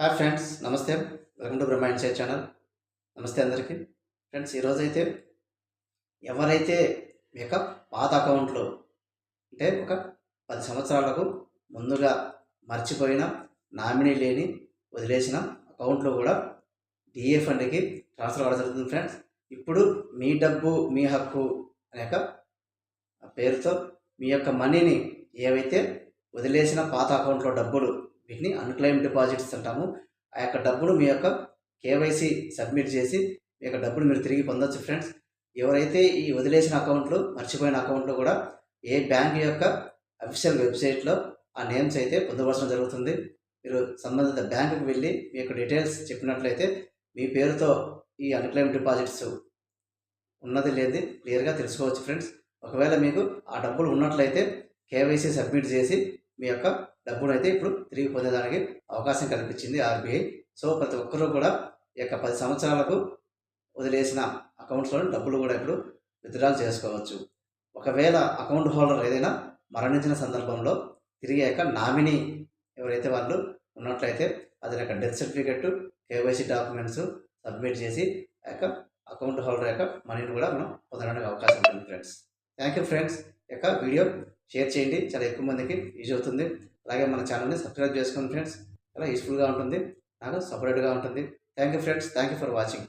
Hi friends, నమస్తే. Welcome to Brahma insight channel. నమస్తే అందరికీ. ఫ్రెండ్స్, ఈరోజైతే ఎవరైతే మీ యొక్క పాత అకౌంట్లో అంటే ఒక 10 సంవత్సరాలకు ముందుగా మర్చిపోయిన, నామినీ లేని, వదిలేసిన అకౌంట్లో కూడా డిఏ ఫండ్కి ట్రాన్స్ఫర్ అవ్వడం జరుగుతుంది. ఫ్రెండ్స్, ఇప్పుడు మీ డబ్బు మీ హక్కు అనే యొక్క పేరుతో మీ యొక్క మనీని ఏవైతే వదిలేసిన పాత అకౌంట్లో డబ్బులు, వీటిని అన్క్లెయిమ్ డిపాజిట్స్ అంటాము. ఆ యొక్క డబ్బును మీ యొక్క కేవైసీ సబ్మిట్ చేసి మీ యొక్క డబ్బులు మీరు తిరిగి పొందొచ్చు. ఫ్రెండ్స్, ఎవరైతే ఈ వదిలేసిన అకౌంట్లు, మర్చిపోయిన అకౌంట్లు కూడా ఏ బ్యాంక్ యొక్క అఫీషియల్ వెబ్సైట్లో ఆ నేమ్స్ అయితే పొందవలసిన జరుగుతుంది. మీరు సంబంధిత బ్యాంకుకి వెళ్ళి మీ యొక్క డీటెయిల్స్ చెప్పినట్లయితే మీ పేరుతో ఈ అన్క్లెయిమ్ డిపాజిట్స్ ఉన్నది లేదు క్లియర్గా తెలుసుకోవచ్చు. ఫ్రెండ్స్, ఒకవేళ మీకు ఆ డబ్బులు ఉన్నట్లయితే కేవైసీ సబ్మిట్ చేసి మీ యొక్క డబ్బును అయితే ఇప్పుడు తిరిగి పొందేదానికి అవకాశం కల్పించింది ఆర్బీఐ. సో ప్రతి ఒక్కరూ కూడా ఈ యొక్క 10 సంవత్సరాలకు వదిలేసిన అకౌంట్స్లో డబ్బులు కూడా ఇప్పుడు విత్డ్రా చేసుకోవచ్చు. ఒకవేళ అకౌంట్ హోల్డర్ ఏదైనా మరణించిన సందర్భంలో తిరిగి యొక్క నామినీ ఎవరైతే వాళ్ళు ఉన్నట్లయితే అది యొక్క death certificate, KYC documents submit చేసి ఆ యొక్క అకౌంట్ హోల్డర్ యొక్క మనీని కూడా మనం పొందడానికి అవకాశం ఉంటుంది. Friends, thank you. ఫ్రెండ్స్, యొక్క వీడియో షేర్ చేయండి, చాలా ఎక్కువ మందికి యూజ్ అవుతుంది. అలాగే మన ఛానల్ని సబ్స్క్రైబ్ చేసుకోండి. ఫ్రెండ్స్, చాలా యూస్ఫుల్గా ఉంటుంది, నాకు సపరేట్గా ఉంటుంది. Thank you friends, thank you for watching.